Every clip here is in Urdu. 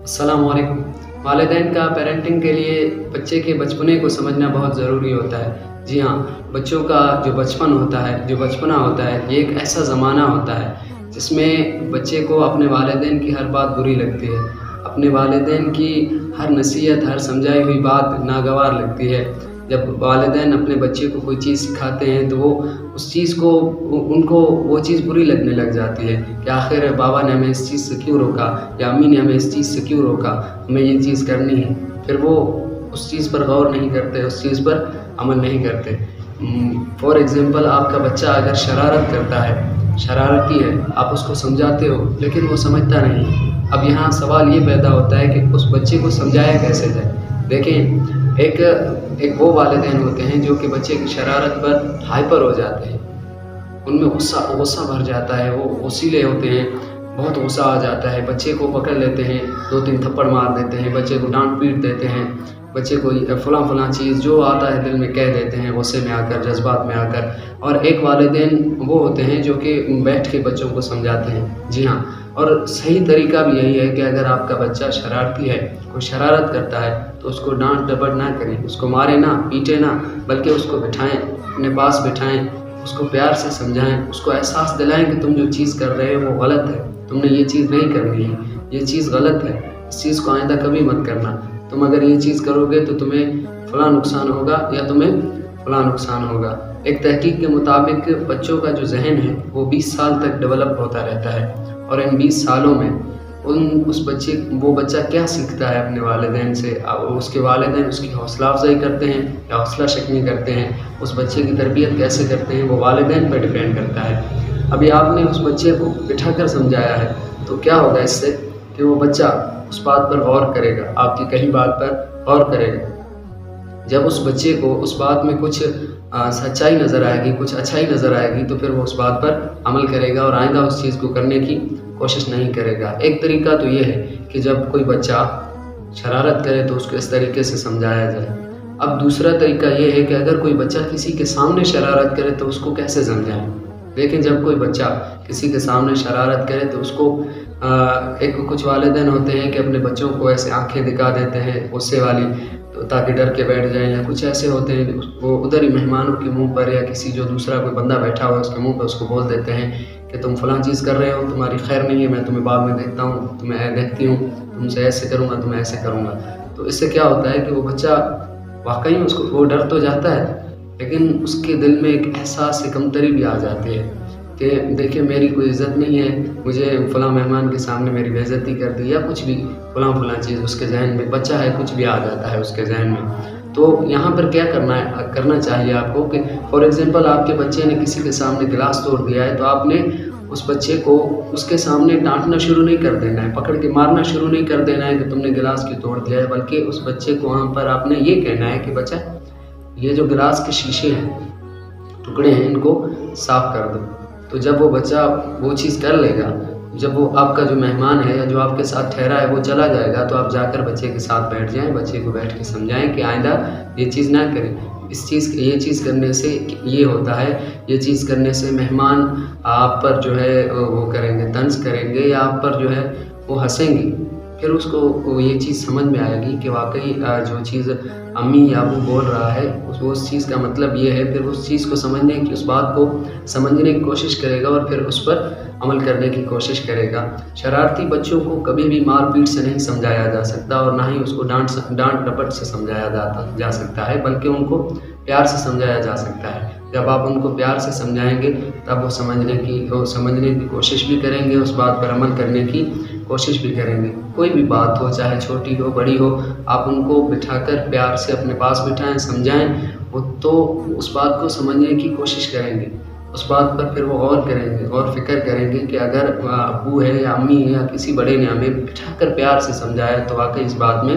السلام علیکم۔ والدین کا پیرنٹنگ کے لیے بچے کے بچپنے کو سمجھنا بہت ضروری ہوتا ہے۔ جی ہاں، بچوں کا جو بچپن ہوتا ہے، جو بچپنا ہوتا ہے، یہ ایک ایسا زمانہ ہوتا ہے جس میں بچے کو اپنے والدین کی ہر بات بری لگتی ہے، اپنے والدین کی ہر نصیحت، ہر سمجھائی ہوئی بات ناگوار لگتی ہے۔ جب والدین اپنے بچے کو کوئی چیز سکھاتے ہیں تو وہ اس چیز کو ان کو وہ چیز بری لگنے لگ جاتی ہے کہ آخر بابا نے ہمیں اس چیز سے کیوں روکا یا امی نے ہمیں اس چیز سے کیوں روکا، ہمیں یہ چیز کرنی ہے۔ پھر وہ اس چیز پر غور نہیں کرتے، اس چیز پر عمل نہیں کرتے۔ فار ایگزامپل، آپ کا بچہ اگر شرارت کرتا ہے، شرارتی ہے، آپ اس کو سمجھاتے ہو لیکن وہ سمجھتا نہیں۔ اب یہاں سوال یہ پیدا ہوتا ہے کہ اس بچے کو سمجھایا کیسے جائے۔ دیکھیں، ایک وہ والدین ہوتے ہیں جو کہ بچے کی شرارت پر ہائپر ہو جاتے ہیں، ان میں غصہ بھر جاتا ہے، وہ غصیلے ہوتے ہیں، بہت غصہ آ جاتا ہے، بچے کو پکڑ لیتے ہیں، 2-3 تھپڑ مار دیتے ہیں، بچے کو ڈانٹ پیٹ دیتے ہیں، بچے کو فلاں چیز جو آتا ہے دل میں کہہ دیتے ہیں غصے میں آ کر، جذبات میں آ کر۔ اور ایک والدین وہ ہوتے ہیں جو کہ بیٹھ کے بچوں کو سمجھاتے ہیں۔ جی ہاں، اور صحیح طریقہ بھی یہی ہے کہ اگر آپ کا بچہ شرارتی ہے، کوئی شرارت کرتا ہے، تو اس کو ڈانٹ ڈپٹ نہ کریں، اس کو مارے نہ، پیٹے نہ، بلکہ اس کو بٹھائیں، اپنے پاس بٹھائیں، اس کو پیار سے سمجھائیں، اس کو احساس دلائیں کہ تم جو چیز کر رہے ہو وہ غلط ہے، تم نے یہ چیز نہیں کرنی ہے، یہ چیز غلط ہے، اس چیز کو آئندہ کبھی مت کرنا، تم اگر یہ چیز کرو گے تو تمہیں فلاں نقصان ہوگا یا تمہیں فلاں نقصان ہوگا۔ ایک تحقیق کے مطابق بچوں کا جو ذہن ہے وہ 20 سال تک ڈیولپ ہوتا رہتا ہے، اور ان 20 سالوں میں وہ بچہ کیا سیکھتا ہے اپنے والدین سے، اس کے والدین اس کی حوصلہ افزائی کرتے ہیں یا حوصلہ شکنی کرتے ہیں، اس بچے کی تربیت کیسے کرتے ہیں وہ والدین پہ ڈیپینڈ کرتا ہے۔ ابھی آپ نے اس بچے کو بٹھا کر سمجھایا ہے تو کیا ہوگا اس سے کہ وہ بچہ اس بات پر غور کرے گا، آپ کی کہی بات پر غور کرے گا۔ جب اس بچے کو اس بات میں کچھ سچائی نظر آئے گی، کچھ اچھائی نظر آئے گی، تو پھر وہ اس بات پر عمل کرے گا اور آئندہ اس چیز کو کرنے کی کوشش نہیں کرے گا۔ ایک طریقہ تو یہ ہے کہ جب کوئی بچہ شرارت کرے تو اس کو اس طریقے سے سمجھایا جائے۔ اب دوسرا طریقہ یہ ہے کہ اگر کوئی بچہ کسی کے سامنے شرارت کرے تو اس کو کیسے سمجھائیں۔ لیکن جب کوئی بچہ کسی کے سامنے شرارت کرے تو اس کو کچھ والدین ہوتے ہیں کہ اپنے بچوں کو ایسے آنکھیں دکھا دیتے ہیں غصے والی، تو تاکہ ڈر کے بیٹھ جائیں، یا کچھ ایسے ہوتے ہیں وہ ادھر ہی مہمانوں کے منہ پر یا کسی جو دوسرا کوئی بندہ بیٹھا ہوا ہے اس کے منہ پر اس کو بول دیتے ہیں کہ تم فلاں چیز کر رہے ہو، تمہاری خیر نہیں ہے، میں تمہیں بعد میں دیکھتا ہوں، تمہیں دیکھتی ہوں، تم سے ایسے کروں گا، تمہیں ایسے کروں گا۔ تو اس سے کیا ہوتا ہے کہ وہ بچہ واقعی وہ ڈر تو جاتا ہے، لیکن اس کے دل میں ایک احساس کمتری بھی آ جاتی ہے کہ دیکھیں میری کوئی عزت نہیں ہے، مجھے فلاں مہمان کے سامنے میری بے عزتی کر دی، یا کچھ بھی فلاں چیز اس کے ذہن میں، بچہ ہے کچھ بھی آ جاتا ہے اس کے ذہن میں۔ تو یہاں پر کیا کرنا چاہیے آپ کو کہ فار ایگزامپل آپ کے بچے نے کسی کے سامنے گلاس توڑ دیا ہے، تو آپ نے اس بچے کو اس کے سامنے ڈانٹنا شروع نہیں کر دینا ہے، پکڑ کے مارنا شروع نہیں کر دینا ہے کہ تم نے گلاس کیوں توڑ دیا ہے، بلکہ اس بچے کو وہاں پر آپ نے یہ کہنا ہے کہ بچہ یہ جو گلاس کے شیشے ہیں، ٹکڑے ہیں، ان کو صاف کر دو۔ تو جب وہ بچہ وہ چیز کر لے گا، جب وہ آپ کا جو مہمان ہے یا جو آپ کے ساتھ ٹھہرا ہے وہ چلا جائے گا، تو آپ جا کر بچے کے ساتھ بیٹھ جائیں، بچے کو بیٹھ کے سمجھائیں کہ آئندہ یہ چیز نہ کریں، یہ چیز کرنے سے یہ ہوتا ہے، یہ چیز کرنے سے مہمان آپ پر جو ہے وہ کریں گے، طنز کریں گے، یا آپ پر جو ہے وہ ہنسیں گے۔ پھر اس کو یہ چیز سمجھ میں آئے گی کہ واقعی جو چیز امی یا ابو بول رہا ہے اس چیز کا مطلب یہ ہے، پھر اس چیز کو سمجھنے کی، اس بات کو سمجھنے کی کوشش کرے گا اور پھر اس پر عمل کرنے کی کوشش کرے گا۔ شرارتی بچوں کو کبھی بھی مار پیٹ سے نہیں سمجھایا جا سکتا، اور نہ ہی اس کو ڈانٹ ڈپٹ سے سمجھایا جا سکتا ہے، بلکہ ان کو پیار سے سمجھایا جا سکتا ہے۔ جب آپ ان کو پیار سے سمجھائیں گے تب وہ سمجھنے کی کوشش بھی کریں گے، اس بات پر عمل کرنے کی کوشش بھی کریں گے۔ کوئی بھی بات ہو، چاہے چھوٹی ہو بڑی ہو، آپ ان کو بٹھا کر پیار سے اپنے پاس بٹھائیں، سمجھائیں، وہ تو اس بات کو سمجھنے کی کوشش کریں گے، اس بات پر پھر وہ غور کریں گے، غور فکر کریں گے کہ اگر ابو ہے یا امی ہے یا کسی بڑے نے ہمیں بٹھا کر پیار سے سمجھایا تو واقعی اس بات میں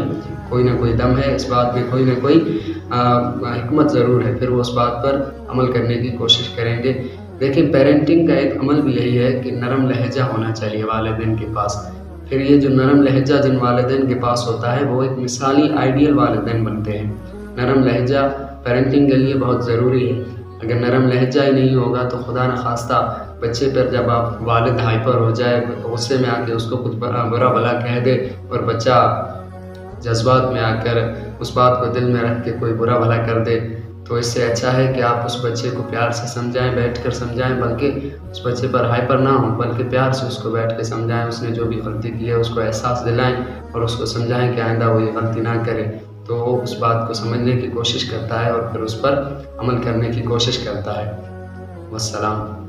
کوئی نہ کوئی دم ہے، اس بات میں کوئی نہ کوئی حکمت ضرور ہے، پھر وہ اس بات پر عمل کرنے کی کوشش کریں گے۔ دیکھیں، پیرنٹنگ کا ایک عمل بھی یہی ہے کہ نرم لہجہ ہونا چاہیے والدین کے پاس۔ پھر یہ جو نرم لہجہ جن والدین کے پاس ہوتا ہے وہ ایک مثالی آئیڈیل والدین بنتے ہیں۔ نرم لہجہ پیرنٹنگ کے لیے بہت ضروری ہے۔ اگر نرم لہجہ ہی نہیں ہوگا تو خدا نخواستہ بچے پر جب آپ والد ہائپر ہو جائے، غصے میں آ کے اس کو کچھ برا بھلا کہہ دے اور بچہ جذبات میں آ کر اس بات کو دل میں رکھ کے کوئی برا بھلا کر دے، تو اس سے اچھا ہے کہ آپ اس بچے کو پیار سے سمجھائیں، بیٹھ کر سمجھائیں، بلکہ اس بچے پر ہائپر نہ ہوں بلکہ پیار سے اس کو بیٹھ کے سمجھائیں، اس نے جو بھی غلطی کی ہے اس کو احساس دلائیں اور اس کو سمجھائیں کہ آئندہ وہ یہ غلطی نہ کرے، تو وہ اس بات کو سمجھنے کی کوشش کرتا ہے اور پھر اس پر عمل کرنے کی کوشش کرتا ہے۔ والسلام۔